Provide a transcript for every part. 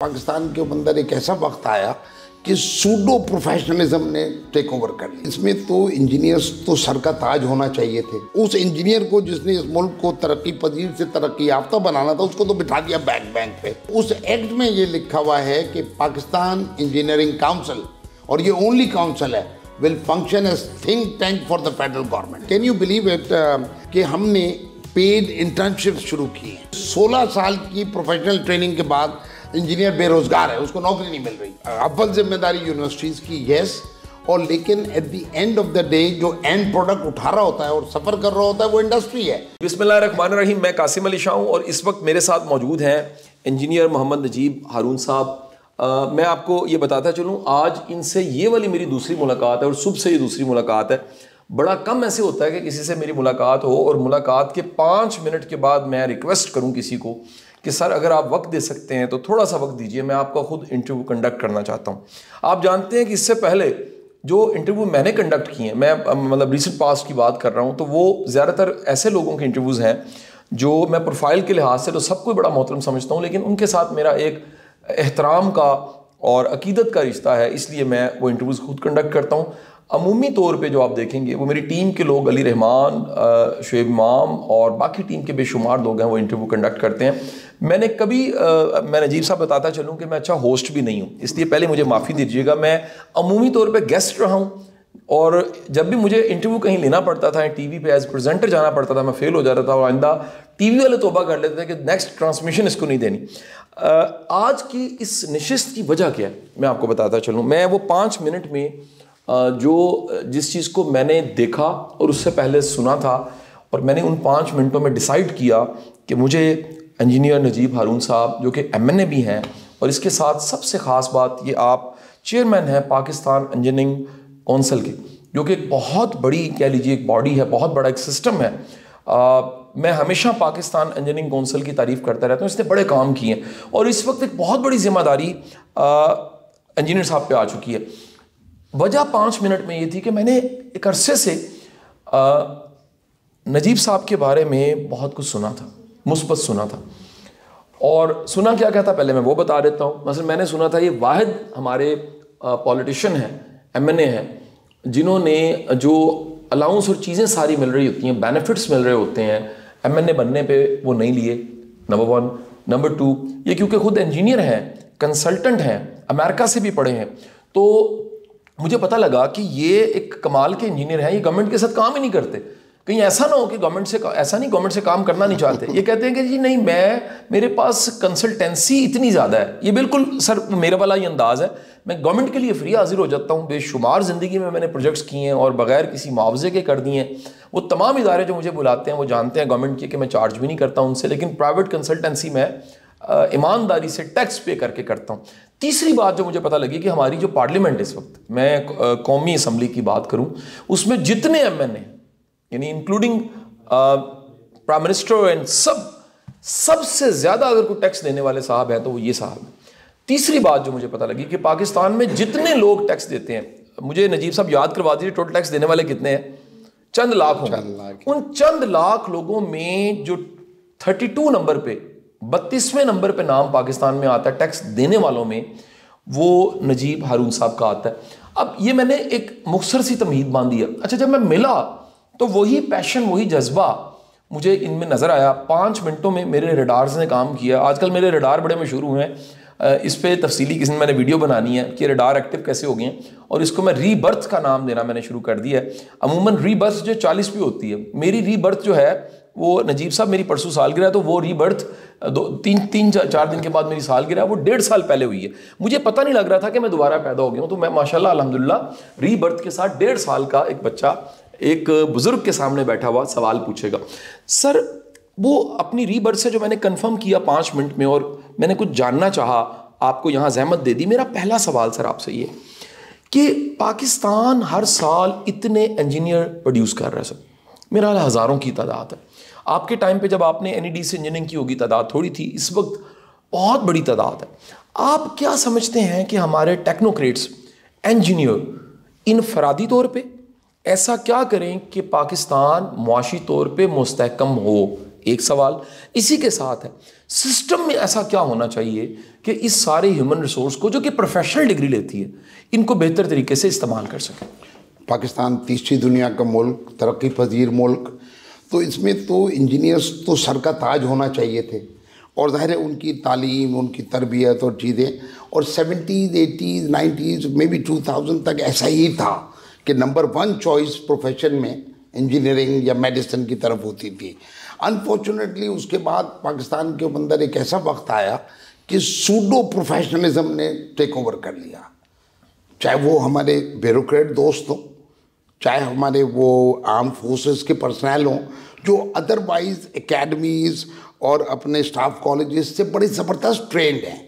पाकिस्तान के अंदर एक ऐसा वक्त आया कि सूडो प्रोफेशनलिज्म ने टेक ओवर कर लिया। इसमें तो इंजीनियर्स तो सर का ताज होना चाहिए थे। उस इंजीनियर को जिसने इस मुल्क को तरक्की पजीर से तरक्की याफ्ता बनाना था, उसको तो बिठा दिया बैंक पे। उस एक्ट में ये लिखा हुआ है कि पाकिस्तान इंजीनियरिंग काउंसिल, और ये ओनली काउंसिल है, will function as think tank for the federal government. Can you believe it कि हमने पेड इंटर्नशिप शुरू की है। 16 साल की प्रोफेशनल ट्रेनिंग के बाद इंजीनियर बेरोजगार है, उसको नौकरी नहीं मिल रही। अव्वल जिम्मेदारी यूनिवर्सिटीज की, यस, और लेकिन at the end of the day जो एंड प्रोडक्ट उठा रहा होता है और सफर कर रहा होता है वो इंडस्ट्री है। बिस्मिल्लाहिर्रहमानिर्रहीम। मैं कासिम अली शाह हूं और इस वक्त मेरे साथ मौजूद हैं इंजीनियर मोहम्मद नजीब हारून साहब। मैं आपको ये बताता चलूँ, आज इनसे ये वाली मेरी दूसरी मुलाकात है और सुबह से ये दूसरी मुलाकात है। बड़ा कम ऐसे होता है कि किसी से मेरी मुलाकात हो और मुलाकात के 5 मिनट के बाद मैं रिक्वेस्ट करूं किसी को कि सर अगर आप वक्त दे सकते हैं तो थोड़ा सा वक्त दीजिए, मैं आपका खुद इंटरव्यू कंडक्ट करना चाहता हूं। आप जानते हैं कि इससे पहले जो इंटरव्यू मैंने कंडक्ट किए हैं, मैं मतलब रिसेंट पास्ट की बात कर रहा हूं, तो वो ज़्यादातर ऐसे लोगों के इंटरव्यूज़ हैं जो मैं प्रोफाइल के लिहाज से तो सबको बड़ा मोहतरम समझता हूँ, लेकिन उनके साथ मेरा एक एहतराम का और अकीदत का रिश्ता है, इसलिए मैं वो इंटरव्यूज़ खुद कंडक्ट करता हूँ। अमूमी तौर पे जो आप देखेंगे वो मेरी टीम के लोग, अली रहमान, शुएब इमाम और बाकी टीम के बेशुमार लोग हैं, वो इंटरव्यू कंडक्ट करते हैं। मैंने कभी मैं नजीब साहब बताता चलूँ कि मैं अच्छा होस्ट भी नहीं हूँ, इसलिए पहले मुझे माफ़ी दीजिएगा। मैं अमूमी तौर पे गेस्ट रहा हूँ और जब भी मुझे इंटरव्यू कहीं लेना पड़ता था, टीवी पे एज प्रेजेंटर जाना पड़ता था, मैं फेल हो जाता था और आइंदा टीवी वाले तौबा कर लेते थे कि नेक्स्ट ट्रांसमिशन इसको नहीं देनी। आज की इस नशिस्त की वजह क्या है मैं आपको बताता चलूँ। मैं वो 5 मिनट में जिस चीज़ को मैंने देखा और उससे पहले सुना था, और मैंने उन 5 मिनटों में डिसाइड किया कि मुझे इंजीनियर नजीब हारून साहब जो कि MNA भी हैं, और इसके साथ सबसे ख़ास बात ये आप चेयरमैन हैं पाकिस्तान इंजीनियरिंग काउंसिल के, जो कि एक बहुत बड़ी, कह लीजिए एक बॉडी है, बहुत बड़ा एक सिस्टम है। मैं हमेशा पाकिस्तान इंजीनियरिंग काउंसिल की तारीफ़ करता रहता हूँ, इसने बड़े काम किए हैं और इस वक्त एक बहुत बड़ी जिम्मेदारी इंजीनियर साहब पे आ चुकी है। वजह 5 मिनट में ये थी कि मैंने एक अरसे से नजीब साहब के बारे में बहुत कुछ सुना था, मुस्बत सुना था। और सुना क्या था पहले मैं वो बता देता हूँ। मसलन मैंने सुना था ये वाहिद हमारे पॉलिटिशियन हैं, MNA हैं, जिन्होंने जो अलाउंस और चीज़ें सारी मिल रही होती हैं, बेनिफिट्स मिल रहे होते हैं, MNA बनने पे वो नहीं लिए, नंबर 1। नंबर 2, ये क्योंकि खुद इंजीनियर हैं, कंसल्टेंट हैं, अमेरिका से भी पढ़े हैं, तो मुझे पता लगा कि ये एक कमाल के इंजीनियर हैं। ये गवर्नमेंट के साथ काम ही नहीं करते। कहीं ऐसा ना हो कि गवर्नमेंट से काम करना नहीं चाहते। ये कहते हैं कि जी नहीं, मेरे पास कंसल्टेंसी इतनी ज़्यादा है। ये बिल्कुल सर मेरे वाला ये अंदाज़ है। मैं गवर्नमेंट के लिए फ्री हाजिर हो जाता हूँ। बेशुमार ज़िंदगी में मैंने प्रोजेक्ट्स किए हैं और बगैर किसी मुआवजे के कर दिए हैं। वो तमाम इदारे जो मुझे बुलाते हैं वो जानते हैं गवर्नमेंट के कि मैं चार्ज भी नहीं करता उनसे, लेकिन प्राइवेट कंसल्टेंसी में ईमानदारी से टैक्स पे करके करता हूँ। तीसरी बात जो मुझे पता लगी कि हमारी जो पार्लियामेंट इस वक्त, मैं कौमी असम्बली की बात करूँ, उसमें जितने MNA यानी इंक्लूडिंग प्राइम मिनिस्टर एंड सबसे ज़्यादा अगर कोई टैक्स देने वाले साहब हैं तो वो ये साहब हैं। तीसरी बात जो मुझे पता लगी कि पाकिस्तान में जितने लोग टैक्स देते हैं, मुझे नजीब साहब याद करवा दीजिए टोटल टैक्स देने वाले कितने हैं? चंद लाख होंगे। उन चंद लाख लोगों में जो 32 नंबर पे, 32वें नंबर पे नाम पाकिस्तान में आता है टैक्स देने वालों में, वो नजीब हारून साहब का आता है। अब ये मैंने एक मुख्तसर सी तमहीद बांध दिया। अच्छा, जब मैं मिला तो वही पैशन, वही जज्बा मुझे इनमें नज़र आया। 5 मिनटों में मेरे रडार्स ने काम किया। आजकल मेरे रडार बड़े मशहूर हुए हैं, इस पर तफसीली किसी ने मैंने वीडियो बनानी है कि रडार एक्टिव कैसे हो गए हैं, और इसको मैं रीबर्थ का नाम देना मैंने शुरू कर दिया है। अमूमन रीबर्थ जो 40 पे होती है, मेरी रीबर्थ जो है वो, नजीब साहब मेरी परसों सालगिरह है, तो वो रीबर्थ 4 दिन के बाद मेरी सालगिरह, वो 1.5 साल पहले हुई है। मुझे पता नहीं लग रहा था कि मैं दोबारा पैदा हो गया हूँ। तो मैं माशाल्लाह अल्हम्दुलिल्लाह रीबर्थ के साथ 1.5 साल का एक बच्चा एक बुजुर्ग के सामने बैठा हुआ सवाल पूछेगा। सर वो अपनी रीबर्थ से जो मैंने कंफर्म किया 5 मिनट में, और मैंने कुछ जानना चाहा, आपको यहाँ जहमत दे दी। मेरा पहला सवाल सर आपसे ये कि पाकिस्तान हर साल इतने इंजीनियर प्रोड्यूस कर रहा है सर, मेरा हज़ारों की तादाद है। आपके टाइम पे जब आपने NED से इंजीनियरिंग की होगी तादाद थोड़ी थी, इस वक्त बहुत बड़ी तादाद है। आप क्या समझते हैं कि हमारे टेक्नोक्रेट्स, इंजीनियर इनफरादी तौर पे ऐसा क्या करें कि पाकिस्तान मुआशी तौर पे मुस्तहकम हो? एक सवाल इसी के साथ है, सिस्टम में ऐसा क्या होना चाहिए कि इस सारे ह्यूमन रिसोर्स को जो कि प्रोफेशनल डिग्री लेती है, इनको बेहतर तरीके से इस्तेमाल कर सकें? पाकिस्तान तीसरी दुनिया का मुल्क, तरक्की पजीर मुल्क, तो इसमें तो इंजीनियर्स तो सर का ताज होना चाहिए थे। और ज़ाहिर है उनकी तालीम, उनकी तरबियत और चीज़ें, और 70s 80s 90s may be 2000 तक ऐसा ही था कि नंबर 1 चॉइस प्रोफेशन में इंजीनियरिंग या मेडिसिन की तरफ होती थी। अनफॉर्चुनेटली उसके बाद पाकिस्तान के अंदर एक ऐसा वक्त आया कि सूडो प्रोफेशनलिज्म ने टेक ओवर कर लिया। चाहे वो हमारे ब्यूरोक्रेट दोस्त हों, चाहे हमारे वो आर्म फोर्सेस के पर्सनल हों जो अदरवाइज एकेडमीज़ और अपने स्टाफ कॉलेजेस से बड़े ज़बरदस्त ट्रेंड हैं,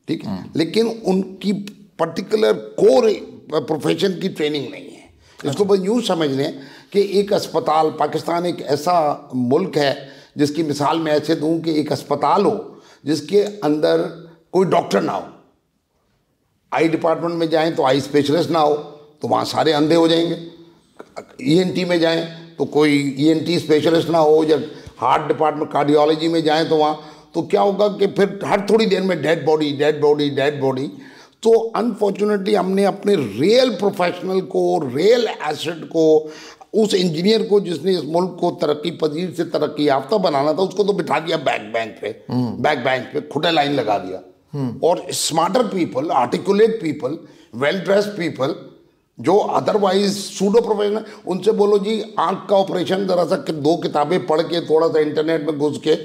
ठीक है, लेकिन उनकी पर्टिकुलर कोर प्रोफेशन की ट्रेनिंग नहीं है। इसको बस यूँ समझ लें कि एक अस्पताल, पाकिस्तान एक ऐसा मुल्क है जिसकी मिसाल मैं ऐसे दूँ कि एक अस्पताल हो जिसके अंदर कोई डॉक्टर ना हो। आई डिपार्टमेंट में जाएं तो आई स्पेशलिस्ट ना हो, तो वहाँ सारे अंधे हो जाएंगे। ईएनटी में जाएं तो कोई ईएनटी स्पेशलिस्ट ना हो, या हार्ट डिपार्टमेंट कार्डियोलॉजी में जाएं तो वहाँ, तो क्या होगा कि फिर हर थोड़ी देर में dead body dead body dead body. तो अनफॉर्चुनेटली हमने अपने रियल प्रोफेशनल को, रियल एसेट को, उस इंजीनियर को जिसने इस मुल्क को तरक्की पजीर से तरक्की याफ्ता बनाना था, उसको तो बिठा दिया बैक बेंच पे खुटे लाइन लगा दिया। और smarter people, articulate people, well dressed people जो अदरवाइज सूडो प्रोफेशनल, उनसे बोलो जी आंख का ऑपरेशन जरा सा 2 किताबें पढ़ के थोड़ा सा इंटरनेट में घुस के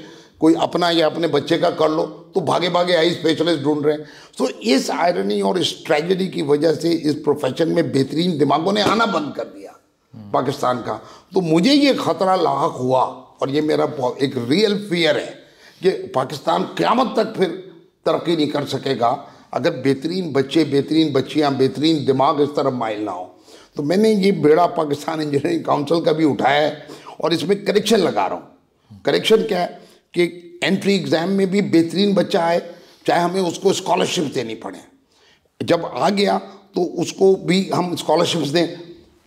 कोई अपना या अपने बच्चे का कर लो, तो भागे भागे आई स्पेशलिस्ट ढूंढ रहे हैं। तो इस आयरनी और इस ट्रेजेडी की वजह से इस प्रोफेशन में बेहतरीन दिमागों ने आना बंद कर दिया पाकिस्तान का। तो मुझे ये खतरा लाहक हुआ, और ये मेरा एक रियल फियर है कि पाकिस्तान क़यामत तक फिर तरक्की नहीं कर सकेगा अगर बेहतरीन बच्चे, बेहतरीन बच्चियां, बेहतरीन दिमाग इस तरफ माइल ना हो। तो मैंने ये बेड़ा पाकिस्तान इंजीनियरिंग काउंसिल का भी उठाया है और इसमें करेक्शन लगा रहा हूँ। करेक्शन क्या है कि एंट्री एग्ज़ाम में भी बेहतरीन बच्चा आए, चाहे हमें उसको स्कॉलरशिप देनी पड़े, जब आ गया तो उसको भी हम स्कॉलरशिप्स दें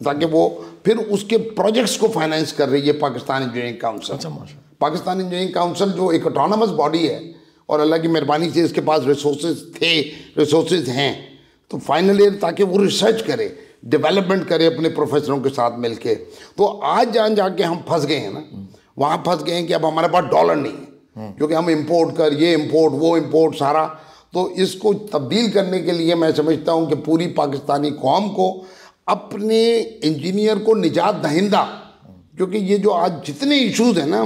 ताकि वो फिर उसके प्रोजेक्ट्स को फाइनेंस कर रही है Pakistan engineering council. Pakistan engineering council जो एक ऑटोनमस बॉडी है और अल्लाह की मेहरबानी से इसके पास रिसोर्सेज हैं, तो फाइनल ईयर ताकि वो रिसर्च करे, डेवलपमेंट करे अपने प्रोफेसरों के साथ मिलके। तो आज जाके हम फंस गए हैं ना, वहाँ फंस गए हैं कि अब हमारे पास डॉलर नहीं है, क्योंकि हम इंपोर्ट कर, ये इंपोर्ट वो इंपोर्ट सारा। तो इसको तब्दील करने के लिए मैं समझता हूँ कि पूरी पाकिस्तानी कौम को अपने इंजीनियर को निजात दहिंदा, क्योंकि ये जो आज जितने इश्यूज़ हैं ना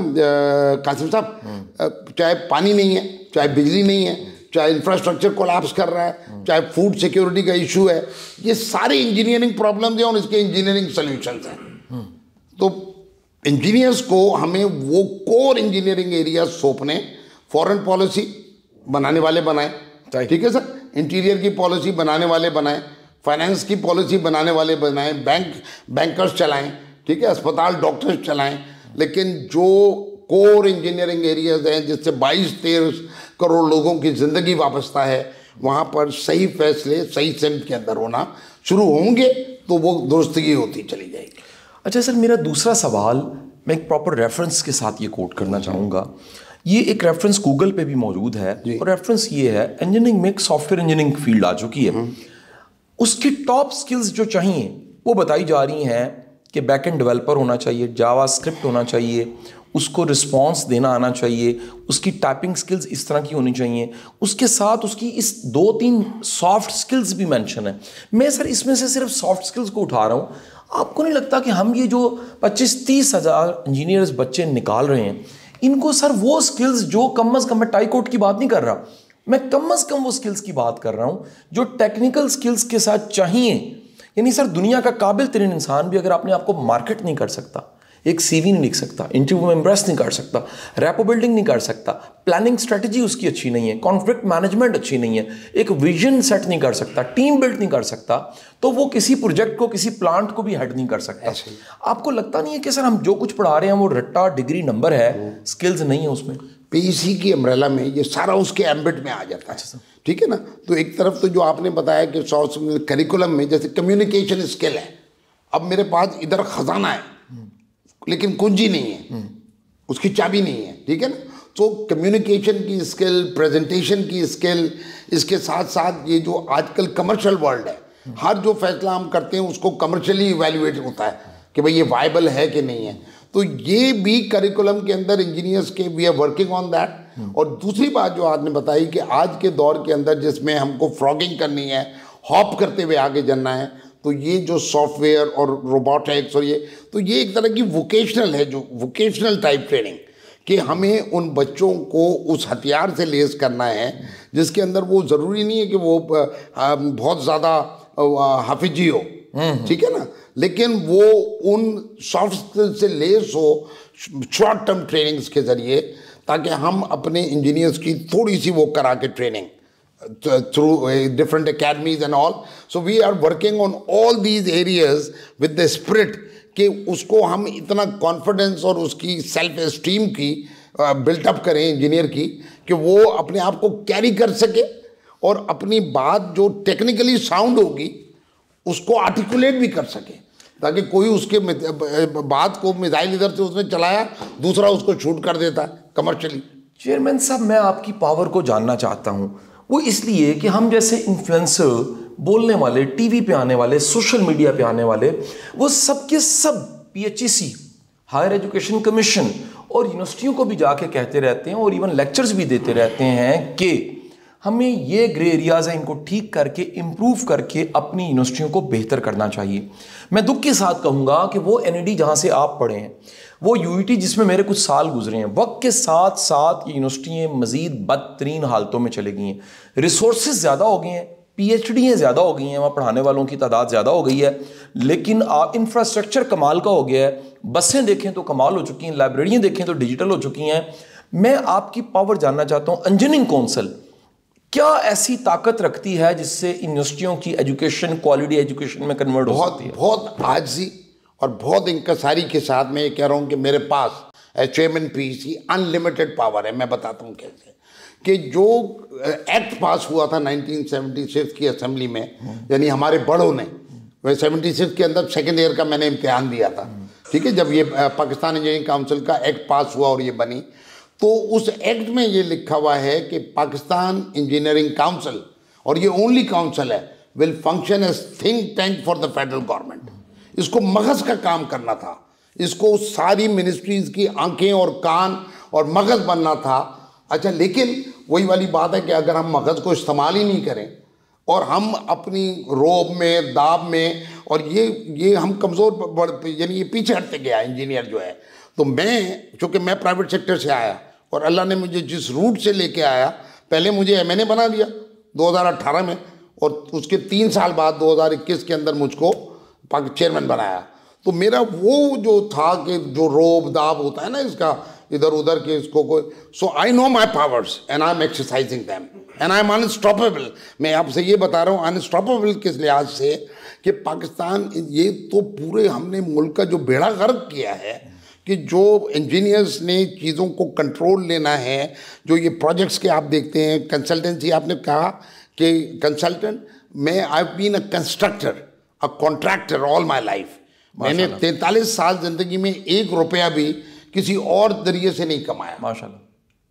कासिम साहब, चाहे पानी नहीं है, चाहे बिजली नहीं है, चाहे इंफ्रास्ट्रक्चर कोलैप्स कर रहा है, चाहे फूड सिक्योरिटी का इशू है, ये सारे इंजीनियरिंग प्रॉब्लम्स हैं और इसके इंजीनियरिंग सॉल्यूशंस हैं। तो इंजीनियर्स को हमें वो कोर इंजीनियरिंग एरिया सौंपने, फॉरेन पॉलिसी बनाने वाले बनाएं, ठीक है सर, इंटीरियर की पॉलिसी बनाने वाले बनाएं, फाइनेंस की पॉलिसी बनाने वाले बनाएं, बैंकर्स चलाएं, ठीक है, अस्पताल डॉक्टर्स चलाएं, लेकिन जो कोर इंजीनियरिंग एरियाज हैं जिससे 22-23 करोड़ लोगों की ज़िंदगी वाबस्ता है, वहाँ पर सही फैसले सही सिमत के अंदर होना शुरू होंगे तो वो दुरुस्तगी होती चली जाएगी। अच्छा सर, मेरा दूसरा सवाल मैं एक प्रॉपर रेफरेंस के साथ ये कोट करना चाहूँगा। ये एक रेफरेंस गूगल पे भी मौजूद है और रेफरेंस ये है, इंजीनियरिंग में एक सॉफ्टवेयर इंजीनियरिंग फील्ड आ चुकी है, उसकी टॉप स्किल्स जो चाहिए वो बताई जा रही हैं कि बैकएंड डेवलपर होना चाहिए, जावा स्क्रिप्ट होना चाहिए, उसको रिस्पॉन्स देना आना चाहिए, उसकी टाइपिंग स्किल्स इस तरह की होनी चाहिए, उसके साथ उसकी इस 2-3 सॉफ्ट स्किल्स भी मेंशन है। मैं सर इसमें से सिर्फ सॉफ्ट स्किल्स को उठा रहा हूँ। आपको नहीं लगता कि हम ये जो 25-30 हज़ार इंजीनियर्स बच्चे निकाल रहे हैं, इनको सर वो स्किल्स जो कम अज़ कम, मैं टाई कोट की बात नहीं कर रहा, मैं कम अज़ कम वो स्किल्स की बात कर रहा हूँ जो टेक्निकल स्किल्स के साथ चाहिए। यानी सर दुनिया का काबिल तरीन इंसान भी अगर अपने आप को मार्केट नहीं कर सकता, एक सीवी नहीं लिख सकता, इंटरव्यू में इम्प्रेस नहीं कर सकता, रैपो बिल्डिंग नहीं कर सकता, प्लानिंग स्ट्रेटजी उसकी अच्छी नहीं है, कॉन्फ्लिक्ट मैनेजमेंट अच्छी नहीं है, एक विजन सेट नहीं कर सकता, टीम बिल्ड नहीं कर सकता, तो वो किसी प्रोजेक्ट को, किसी प्लांट को भी हेड नहीं कर सकता। आपको लगता नहीं है कि सर हम जो कुछ पढ़ा रहे हैं वो रट्टा डिग्री नंबर है, स्किल्स नहीं है उसमें? पीसी की अम्ब्रेला में ये सारा उसके एम्बिट में आ जाता है, ठीक है ना। तो एक तरफ तो जो आपने बताया कि करिकुलम में जैसे कम्युनिकेशन स्किल है, अब मेरे पास इधर खजाना है लेकिन कुंजी नहीं है, उसकी चाबी नहीं है, ठीक है ना। तो कम्युनिकेशन की स्किल, प्रेजेंटेशन की स्किल, इसके साथ साथ ये जो आजकल कमर्शियल वर्ल्ड है, हर जो फैसला हम करते हैं उसको कमर्शियली इवैल्यूएट होता है कि भाई ये वायबल है कि नहीं है। तो ये भी करिकुलम के अंदर इंजीनियर्स के we are working on that. और दूसरी बात जो आपने बताई कि आज के दौर के अंदर जिसमें हमको फ्रॉगिंग करनी है, हॉप करते हुए आगे जाना है, तो ये जो सॉफ्टवेयर और रोबोटिक्स और ये, तो ये एक तरह की वोकेशनल है, जो वोकेशनल टाइप ट्रेनिंग, कि हमें उन बच्चों को उस हथियार से लेस करना है जिसके अंदर वो ज़रूरी नहीं है कि वो बहुत ज़्यादा हाफिजी हो, ठीक है ना, लेकिन वो उन सॉफ्ट स्किल से लेस हो शॉर्ट टर्म ट्रेनिंग्स के ज़रिए, ताकि हम अपने इंजीनियर्स की थोड़ी सी वो करा के training through different academies and all. So we are working on all these areas with the spirit कि उसको हम इतना कॉन्फिडेंस और उसकी सेल्फ एस्टीम की बिल्टअप करें इंजीनियर की, कि वो अपने आप को कैरी कर सके और अपनी बात जो टेक्निकली साउंड होगी उसको आर्टिकुलेट भी कर सके, ताकि कोई उसके बात को मिसाइल इधर से उसने चलाया, दूसरा उसको शूट कर देता है कमर्शियली। चेयरमैन साहब, मैं आपकी पावर को जानना चाहता हूँ, वो इसलिए कि हम जैसे इन्फ्लुएंसर, बोलने वाले, टीवी पे आने वाले, सोशल मीडिया पे आने वाले, वो सब के सब PHEC, हायर एजुकेशन कमीशन और यूनिवर्सिटियों को भी जाके कहते रहते हैं और इवन लेक्चर्स भी देते रहते हैं कि हमें ये ग्रे एरियाज हैं, इनको ठीक करके इम्प्रूव करके अपनी यूनिवर्सिटियों को बेहतर करना चाहिए। मैं दुख के साथ कहूँगा कि वो NED जहाँ से आप पढ़े हैं, वो UET जिसमें मेरे कुछ साल गुजरे हैं, वक्त के साथ साथ ये यूनिवर्सिटियाँ मज़ीद बदतरीन हालतों में चले गई हैं। रिसोर्सेज ज़्यादा हो गए हैं, PhD ज़्यादा हो गई हैं, वहाँ पढ़ाने वालों की तादाद ज़्यादा हो गई है, लेकिन इंफ्रास्ट्रक्चर कमाल का हो गया है। बसें देखें तो कमाल हो चुकी हैं, लाइब्रेरियाँ देखें तो डिजिटल हो चुकी हैं। मैं आपकी पावर जानना चाहता हूँ, इंजीनियरिंग काउंसिल क्या ऐसी ताकत रखती है जिससे यूनिवर्सिटियों की एजुकेशन क्वालिटी एजुकेशन में कन्वर्ट हो सकती है? बहुत आजिज़ी और बहुत इंकसारी के साथ मैं ये कह रहा हूँ कि मेरे पास चेयरमैन PEC अनलिमिटेड पावर है। मैं बताता हूँ कैसे, कि जो एक्ट पास हुआ था 1976 की असेंबली में, यानी हमारे बड़ों ने, 76 के अंदर सेकेंड ईयर का मैंने इम्तिहान दिया था, ठीक है, जब ये पाकिस्तान इंजीनियरिंग काउंसिल का एक्ट पास हुआ और ये बनी, तो उस एक्ट में ये लिखा हुआ है कि पाकिस्तान इंजीनियरिंग काउंसिल, और ये ओनली काउंसिल है, will function as think tank for the federal government. इसको मगज़ का काम करना था, इसको सारी मिनिस्ट्रीज की आंखें और कान और मगज़ बनना था। अच्छा, लेकिन वही वाली बात है कि अगर हम मगज़ को इस्तेमाल ही नहीं करें और हम अपनी रोब में, दाब में, और ये हम कमज़ोर, यानी ये पीछे हटते गया इंजीनियर जो है। तो मैं, चूँकि मैं प्राइवेट सेक्टर से आया और अल्लाह ने मुझे जिस रूट से लेके आया, पहले मुझे MNA बना दिया 2018 में, और उसके 3 साल बाद 2021 के अंदर मुझको चेयरमैन बनाया। तो मेरा वो जो था कि जो रोब दाब होता है ना इसका, इधर उधर के इसको कोई, so I know my powers and I am exercising them and I am unstoppable. मैं आपसे ये बता रहा हूँ अनस्टॉपेबल किस लिहाज से, कि पाकिस्तान, ये तो पूरे हमने मुल्क का जो बेड़ा गर्क किया है, कि जो इंजीनियर्स ने चीज़ों को कंट्रोल लेना है, जो ये प्रोजेक्ट्स के आप देखते हैं, कंसल्टेंसी, आपने कहा कि कंसल्टेंट, मैं I been a constructor, a contractor all my life. मैंने 43 साल ज़िंदगी में 1 रुपया भी किसी और जरिए से नहीं कमाया, माशाल्लाह,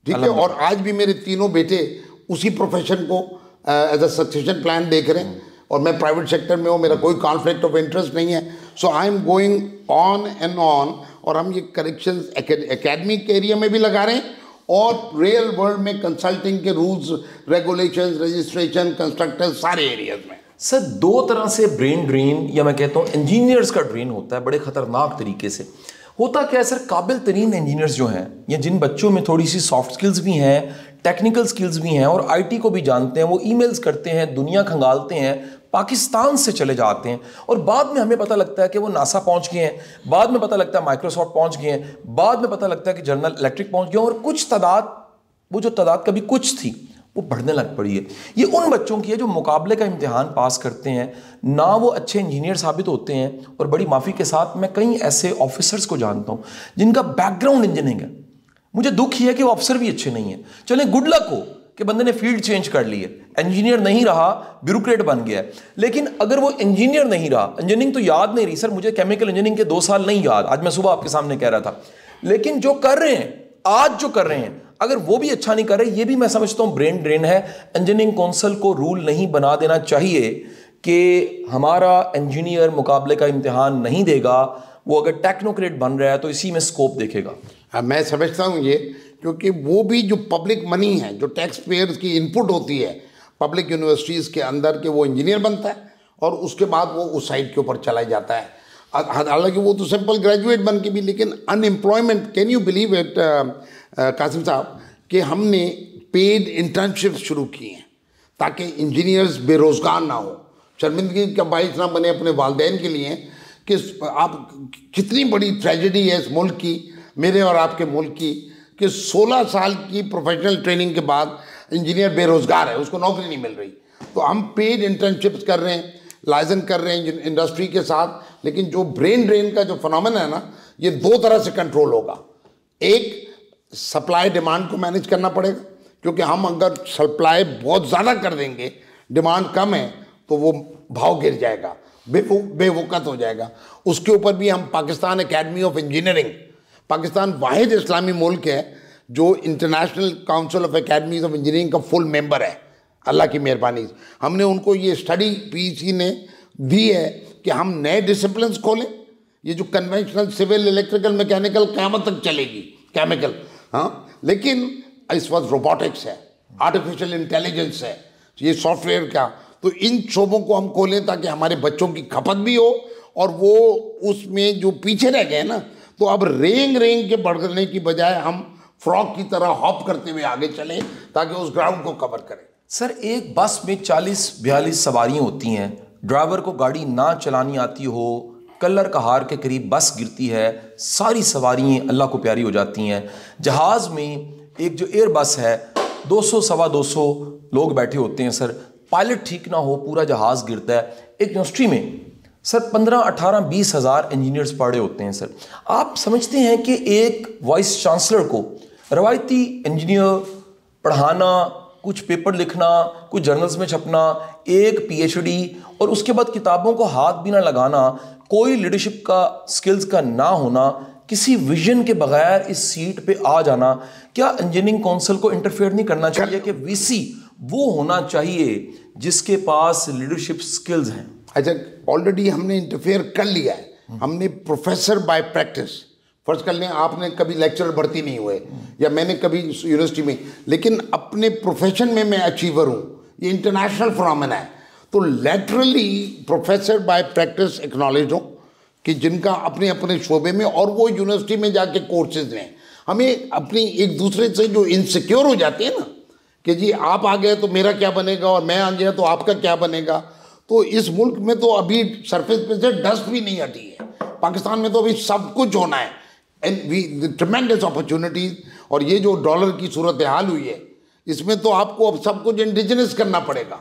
ठीक है। और आज भी मेरे तीनों बेटे उसी प्रोफेशन को एज अ सक्सेशन प्लान देख रहे हैं, और मैं प्राइवेट सेक्टर में हूँ, मेरा कोई कॉन्फ्लिक्ट ऑफ इंटरेस्ट नहीं है। So I am going on and on, और हम ये करेक्शंस एकेडमिक एरिया में भी लगा रहे हैं और रियल वर्ल्ड में कंसल्टिंग के रूल्स, रेगुलेशंस, रजिस्ट्रेशन, कंस्ट्रक्टर्स, सारे एरियाज में। सर, 2 तरह से ब्रेन ड्रेन, या मैं कहता हूँ इंजीनियर्स का ड्रेन होता है, बड़े ख़तरनाक तरीके से। होता क्या है सर, काबिल तरीन इंजीनियर्स जो हैं, या जिन बच्चों में थोड़ी सी सॉफ्ट स्किल्स भी हैं, टेक्निकल स्किल्स भी हैं और IT को भी जानते हैं, वो ईमेल्स करते हैं, दुनिया खंगालते हैं, पाकिस्तान से चले जाते हैं, और बाद में हमें पता लगता है कि वो नासा पहुंच गए हैं, बाद में पता लगता है माइक्रोसॉफ्ट पहुंच गए हैं, बाद में पता लगता है कि जनरल इलेक्ट्रिक पहुंच गए, और कुछ तादाद, वो जो तादाद कभी कुछ थी वो बढ़ने लग पड़ी है। ये उन बच्चों की है जो मुकाबले का इम्तिहान पास करते हैं, ना वो अच्छे इंजीनियर साबित होते हैं, और बड़ी माफ़ी के साथ मैं कई ऐसे ऑफिसर्स को जानता हूँ जिनका बैकग्राउंड इंजीनियरिंग है। मुझे दुख ही है कि वो अफसर भी अच्छे नहीं हैं। चले, गुड लक हो कि बंदे ने फील्ड चेंज कर ली है, इंजीनियर नहीं रहा, ब्यूरोक्रेट बन गया है। लेकिन अगर वो इंजीनियर नहीं रहा, इंजीनियरिंग तो याद नहीं रही सर, मुझे केमिकल इंजीनियरिंग के 2 साल नहीं याद, आज मैं सुबह आपके सामने कह रहा था, लेकिन जो कर रहे हैं आज, जो कर रहे हैं अगर वो भी अच्छा नहीं कर रहे, ये भी मैं समझता हूँ ब्रेन ड्रेन है। इंजीनियरिंग काउंसिल को रूल नहीं बना देना चाहिए कि हमारा इंजीनियर मुकाबले का इम्तिहान नहीं देगा, वो अगर टेक्नोक्रेट बन रहा है तो इसी में स्कोप देखेगा। मैं समझता हूँ ये, क्योंकि वो भी जो पब्लिक मनी है, जो टैक्स पेयर्स की इनपुट होती है पब्लिक यूनिवर्सिटीज़ के अंदर, के वो इंजीनियर बनता है और उसके बाद वो उस साइड के ऊपर चला जाता है। हालांकि वो तो सिंपल ग्रेजुएट बन के भी, लेकिन unemployment, can you believe it Qasim sahab, कि हमने पेड इंटर्नशिप शुरू की हैं ताकि इंजीनियर्स बेरोज़गार ना हो, शर्मिंदगी का बाइस ना बने अपने वालिदैन के लिए। कि आप कितनी बड़ी ट्रेजेडी है इस मुल्क की, मेरे और आपके मुल्क की, कि 16 साल की प्रोफेशनल ट्रेनिंग के बाद इंजीनियर बेरोज़गार है, उसको नौकरी नहीं मिल रही। तो हम पेड इंटर्नशिप्स कर रहे हैं, लाइजन कर रहे हैं इंडस्ट्री के साथ, लेकिन जो ब्रेन ड्रेन का जो फिनोमेना है ना, ये दो तरह से कंट्रोल होगा। एक, सप्लाई डिमांड को मैनेज करना पड़ेगा, क्योंकि हम अगर सप्लाई बहुत ज़्यादा कर देंगे, डिमांड कम है, तो वो भाव गिर जाएगा, बेवकूफ़ हो जाएगा। उसके ऊपर भी हम Pakistan academy of engineering, Pakistan वाहिद इस्लामी मुल्क है जो international council of academies of engineering का फुल मेंबर है, अल्लाह की मेहरबानी। हमने उनको ये स्टडी पीसी ने दी है कि हम नए डिसिप्लिन्स खोलें। ये जो कन्वेंशनल सिविल, इलेक्ट्रिकल, मैकेनिकल क़यामत तक चलेगी, केमिकल, हाँ, लेकिन इस वक्त रोबोटिक्स है, आर्टिफिशियल इंटेलिजेंस है, ये सॉफ्टवेयर का, तो इन शोबों को हम खोलें ताकि हमारे बच्चों की खपत भी हो और वो उसमें जो पीछे रह गए ना, तो अब रेंग के बढ़ने की बजाय हम फ्रॉक की तरह हॉप करते हुए आगे चलें ताकि उस ग्राउंड को कवर करें। सर, एक बस में 40-42 सवारियाँ होती हैं, ड्राइवर को गाड़ी ना चलानी आती हो, कलर का हार के करीब बस गिरती है, सारी सवारियाँ अल्लाह को प्यारी हो जाती हैं। जहाज़ में एक जो एयर बस है, 200-225 लोग बैठे होते हैं सर, पायलट ठीक ना हो, पूरा जहाज़ गिरता है। एक यूनिवर्सिटी में सर 15-18-20 हज़ार इंजीनियर्स पढ़े होते हैं सर। आप समझते हैं कि एक वाइस चांसलर को रवायती इंजीनियर पढ़ाना, कुछ पेपर लिखना, कुछ जर्नल्स में छपना, एक पीएचडी और उसके बाद किताबों को हाथ भी ना लगाना, कोई लीडरशिप का स्किल्स का ना होना, किसी विजन के बगैर इस सीट पे आ जाना, क्या इंजीनियरिंग काउंसिल को इंटरफेयर नहीं करना चाहिए कि वीसी वो होना चाहिए जिसके पास लीडरशिप स्किल्स हैं? अच्छा, ऑलरेडी हमने इंटरफेयर कर लिया है। हमने प्रोफेसर बाय प्रैक्टिस, फर्ज कर लें आपने कभी लेक्चरर भर्ती नहीं हुए या मैंने कभी यूनिवर्सिटी में, लेकिन अपने प्रोफेशन में मैं अचीवर हूँ, ये इंटरनेशनल फिनोमेना है। तो literally professor by practice acknowledge हो कि जिनका अपने अपने शोबे में, और वो यूनिवर्सिटी में जाके कोर्सेज लें। हमें अपनी एक दूसरे से जो इनसिक्योर हो जाते हैं ना कि जी आप आ गए तो मेरा क्या बनेगा और मैं आ गया तो आपका क्या बनेगा, तो इस मुल्क में तो अभी सरफेस पे से डस्ट भी नहीं हटी है। पाकिस्तान में तो अभी सब कुछ होना है, एंड वी ट्रेमेंडस अपॉर्चुनिटीज़। और ये जो डॉलर की सूरत हाल हुई है, इसमें तो आपको अब सब कुछ इंडिजिनस करना पड़ेगा।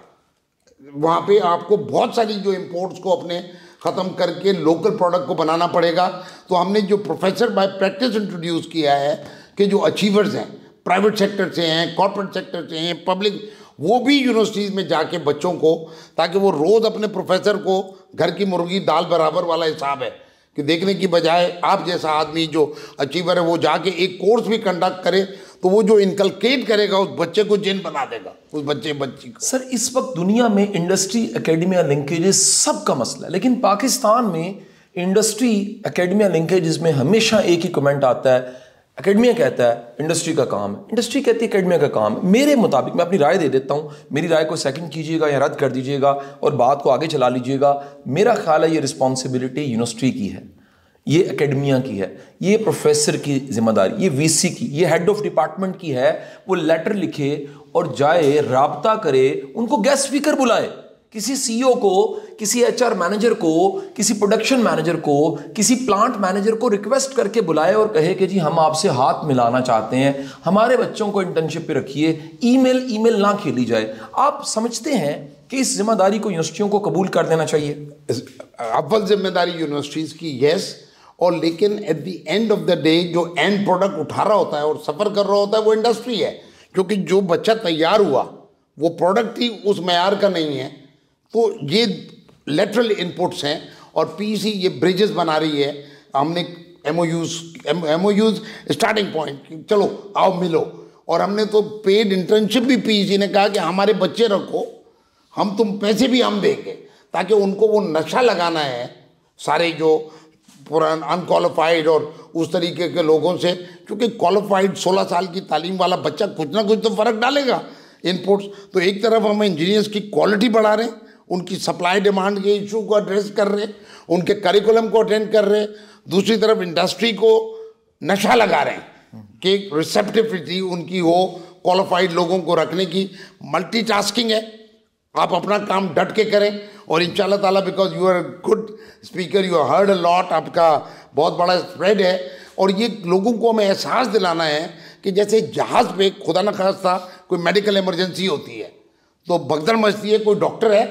वहाँ पे आपको बहुत सारी जो इम्पोर्ट्स को अपने ख़त्म करके लोकल प्रोडक्ट को बनाना पड़ेगा। तो हमने जो प्रोफेसर बाय प्रैक्टिस इंट्रोड्यूस किया है कि जो अचीवर्स हैं, प्राइवेट सेक्टर से हैं, कॉर्पोरेट सेक्टर से हैं, पब्लिक, वो भी यूनिवर्सिटीज़ में जाके बच्चों को, ताकि वो रोज़ अपने प्रोफेसर को घर की मुर्गी दाल बराबर वाला हिसाब है कि देखने की बजाय आप जैसा आदमी जो अचीवर है वो जाके एक कोर्स भी कंडक्ट करे, तो वो जो इनकलकेट करेगा उस बच्चे को जिन बना देगा, उस बच्ची को। सर, इस वक्त दुनिया में इंडस्ट्री एकेडमिया लिंकेजेस सबका मसला है, लेकिन पाकिस्तान में इंडस्ट्री एकेडमिया लिंकेजेस में हमेशा एक ही कमेंट आता है, एकेडमिया कहता है इंडस्ट्री का काम है, इंडस्ट्री कहती है एकेडमिया का काम है। मेरे मुताबिक, मैं अपनी राय दे देता हूँ, मेरी राय को सेकंड कीजिएगा या रद्द कर दीजिएगा और बात को आगे चला लीजिएगा। मेरा ख्याल है ये रिस्पॉन्सिबिलिटी यूनिवर्सिटी की है, ये एकेडमिया की है, ये प्रोफेसर की जिम्मेदारी, ये वीसी की, ये हेड ऑफ डिपार्टमेंट की है। वो लेटर लिखे और जाए, राब्ता करे, उनको गेस्ट स्पीकर बुलाए, किसी सीईओ को, किसी एचआर मैनेजर को, किसी प्रोडक्शन मैनेजर को, किसी प्लांट मैनेजर को रिक्वेस्ट करके बुलाए और कहे कि जी हम आपसे हाथ मिलाना चाहते हैं, हमारे बच्चों को इंटर्नशिप पे रखिए। ईमेल ना खेली जाए। आप समझते हैं कि इस जिम्मेदारी को यूनिवर्सिटियों को कबूल कर देना चाहिए? अव्वल जिम्मेदारी यूनिवर्सिटीज़ की, यस, और लेकिन at the end of the day जो एंड प्रोडक्ट उठा रहा होता है और सफ़र कर रहा होता है वो इंडस्ट्री है, क्योंकि जो बच्चा तैयार हुआ वो प्रोडक्ट ही उस मयार का नहीं है। तो ये लेटरल इनपुट्स हैं और पीसी ये ब्रिजेस बना रही है। हमने एमओयूज स्टार्टिंग पॉइंट, चलो आओ मिलो, और हमने तो पेड इंटर्नशिप भी पीएससी ने कहा कि हमारे बच्चे रखो, हम तुम पैसे भी हम देंगे, ताकि उनको वो नशा लगाना है सारे जो पुरान अनक्वालिफाइड और उस तरीके के लोगों से, क्योंकि क्वालिफाइड 16 साल की तालीम वाला बच्चा कुछ ना कुछ तो फ़र्क डालेगा इनपुट्स। तो एक तरफ हम इंजीनियर्स की क्वालिटी बढ़ा रहे हैं, उनकी सप्लाई डिमांड के इशू को एड्रेस कर रहे हैं, उनके करिकुलम को अटेंड कर रहे हैं, दूसरी तरफ इंडस्ट्री को नशा लगा रहे हैं कि रिसेप्टिविटी उनकी हो क्वालिफाइड लोगों को रखने की। मल्टीटास्किंग है, आप अपना काम डट के करें और इंशाल्लाह ताला because you are good speaker, you heard a lot, आपका बहुत बड़ा स्प्रेड है। और ये लोगों को हमें एहसास दिलाना है कि जैसे जहाज़ पे खुदा न खास्ता कोई मेडिकल इमरजेंसी होती है तो भगदड़ मचती है, कोई डॉक्टर है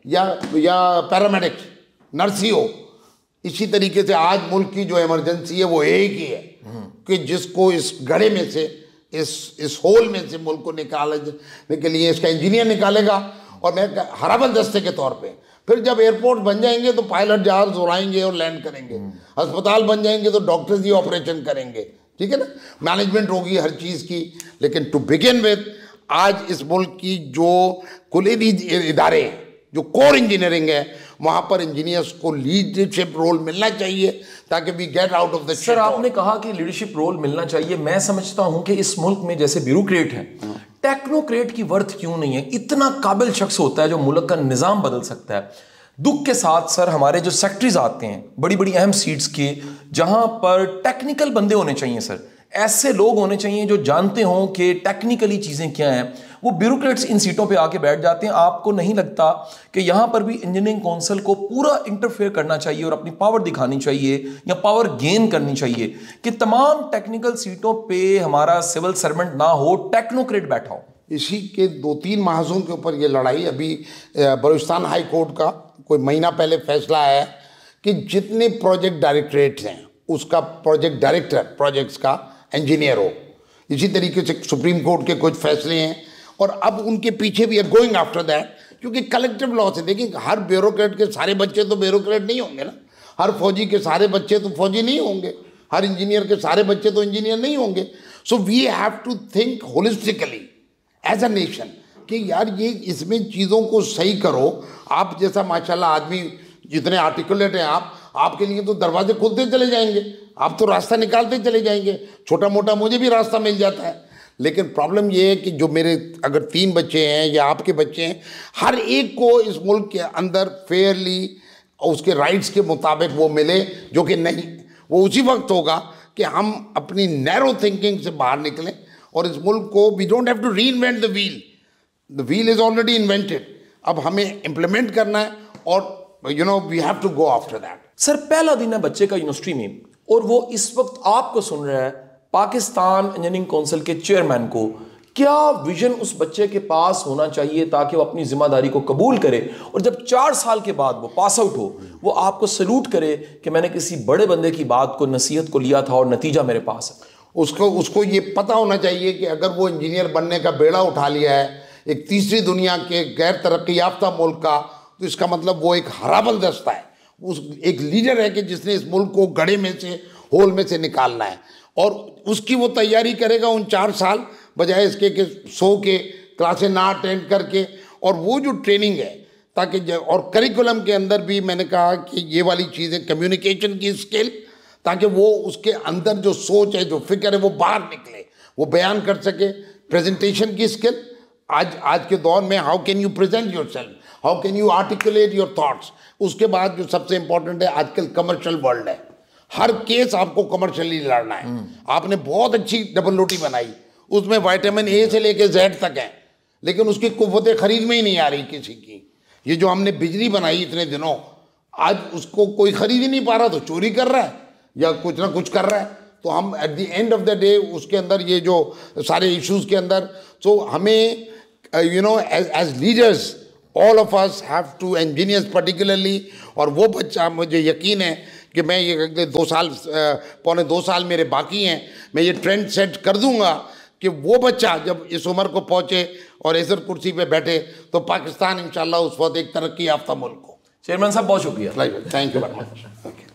या पैरामेडिक नर्स ही हो, इसी तरीके से आज मुल्क की जो इमरजेंसी है वो एक ही है कि जिसको इस गड्ढे में से इस होल में से मुल्क को निकालने के लिए इसका इंजीनियर निकालेगा। और मैं हराबल दस्ते के तौर पे फिर जब एयरपोर्ट बन जाएंगे तो पायलट जहाज उड़ाएंगे और लैंड करेंगे, अस्पताल बन जाएंगे तो डॉक्टर्स ही ऑपरेशन करेंगे, ठीक है ना, मैनेजमेंट होगी हर चीज़ की। लेकिन टू बिगिन विद आज इस मुल्क की जो कुलीदी इदारे हैं, जो कोर इंजीनियरिंग है, वहाँ पर इंजीनियर्स को लीडरशिप रोल मिलना चाहिए ताकि we get out of the. Sir आपने कहा कि लीडरशिप रोल मिलना चाहिए, मैं समझता हूँ कि इस मुल्क में जैसे ब्यूरोक्रेट है, टेक्नोक्रेट की वर्थ क्यों नहीं है? इतना काबिल शख्स होता है जो मुल्क का निज़ाम बदल सकता है। दुख के साथ सर हमारे जो सेक्रेटरीज आते हैं बड़ी बड़ी अहम सीट्स के, जहां पर टेक्निकल बंदे होने चाहिए सर, ऐसे लोग होने चाहिए जो जानते हों कि टेक्निकली चीज़ें क्या हैं, वो ब्यूरोक्रेट्स इन सीटों पे आके बैठ जाते हैं। आपको नहीं लगता कि यहाँ पर भी इंजीनियरिंग काउंसिल को पूरा इंटरफेयर करना चाहिए और अपनी पावर दिखानी चाहिए या पावर गेन करनी चाहिए कि तमाम टेक्निकल सीटों पे हमारा सिविल सर्वेंट ना हो, टेक्नोक्रेट बैठा हो? इसी के 2-3 महाजों के ऊपर ये लड़ाई अभी बलूचिस्तान हाई कोर्ट का कोई महीना पहले फैसला आया कि जितने प्रोजेक्ट डायरेक्टरेट्स हैं उसका प्रोजेक्ट डायरेक्टर प्रोजेक्ट्स का इंजीनियर हो। इसी तरीके से सुप्रीम कोर्ट के कुछ फैसले हैं और अब उनके पीछे भी गोइंग आफ्टर दैट, क्योंकि कलेक्टिव लॉ से देखिए हर ब्यूरोक्रेट के सारे बच्चे तो ब्यूरोक्रेट नहीं होंगे ना, हर फौजी के सारे बच्चे तो फौजी नहीं होंगे, हर इंजीनियर के सारे बच्चे तो इंजीनियर नहीं होंगे। So we have to think holistically as a nation कि यार ये इसमें चीज़ों को सही करो। आप जैसा माशाल्लाह आदमी जितने आर्टिकुलेट हैं आपके लिए तो दरवाजे खुलते चले जाएंगे, आप तो रास्ता निकालते चले जाएंगे, छोटा मोटा मुझे भी रास्ता मिल जाता है। लेकिन प्रॉब्लम ये है कि जो मेरे अगर 3 बच्चे हैं या आपके बच्चे हैं, हर एक को इस मुल्क के अंदर फेयरली उसके राइट्स के मुताबिक वो मिले, जो कि नहीं, वो उसी वक्त होगा कि हम अपनी नैरो थिंकिंग से बाहर निकलें और इस मुल्क को we don't have to reinvent the wheel is already invented, अब हमें इम्प्लीमेंट करना है और we have to go after that. Sir पहला दिन है बच्चे का यूनिवर्सिटी में और वो इस वक्त आपको सुन रहा है, पाकिस्तान इंजीनियरिंग काउंसिल के चेयरमैन को, क्या विजन उस बच्चे के पास होना चाहिए ताकि वो अपनी जिम्मेदारी को कबूल करे और जब 4 साल के बाद वो पास आउट हो वो आपको सैल्यूट करे कि मैंने किसी बड़े बंदे की बात को, नसीहत को लिया था और नतीजा मेरे पास है? उसको ये पता होना चाहिए कि अगर वो इंजीनियर बनने का बेड़ा उठा लिया है एक तीसरी दुनिया के गैर तरक्की याफ्ता मुल्क का, तो इसका मतलब वो एक हराबल दस्ता है, उस एक लीडर है कि जिसने इस मुल्क को गड्ढे में से, होल में से निकालना है और उसकी वो तैयारी करेगा उन 4 साल, बजाय इसके कि 100 के क्लासें ना अटेंड करके। और वो जो ट्रेनिंग है ताकि और करिकुलम के अंदर भी मैंने कहा कि ये वाली चीज़ें, कम्युनिकेशन की स्किल, ताकि वो उसके अंदर जो सोच है, जो फिक्र है, वो बाहर निकले, वो बयान कर सके। प्रेजेंटेशन की स्किल, आज के दौर में how can you present your self, how can you articulate your thoughts. उसके बाद जो सबसे इंपॉर्टेंट है, आजकल कमर्शियल वर्ल्ड है, हर केस आपको कमर्शियली लड़ना है। आपने बहुत अच्छी डबल रोटी बनाई, उसमें विटामिन ए से लेके जेड तक है, लेकिन उसकी कुव्वतें खरीद में ही नहीं आ रही किसी की। ये जो हमने बिजली बनाई इतने दिनों, आज उसको कोई खरीद ही नहीं पा रहा, तो चोरी कर रहा है या कुछ ना कुछ कर रहा है। तो हम at the end of the day उसके अंदर ये जो सारे इश्यूज़ के अंदर, सो हमें as leaders all of us have to, engineers particularly, और वो बच्चा मुझे यकीन है कि मैं ये 2 साल, पौने 2 साल मेरे बाकी हैं, मैं ये ट्रेंड सेट कर दूंगा कि वो बच्चा जब इस उम्र को पहुँचे और इधर कुर्सी पे बैठे तो पाकिस्तान इंशाल्लाह उस वक्त एक तरक्की याफ्ता मुल्क हो। चेयरमैन साहब बहुत शुक्रिया। Thank you very much.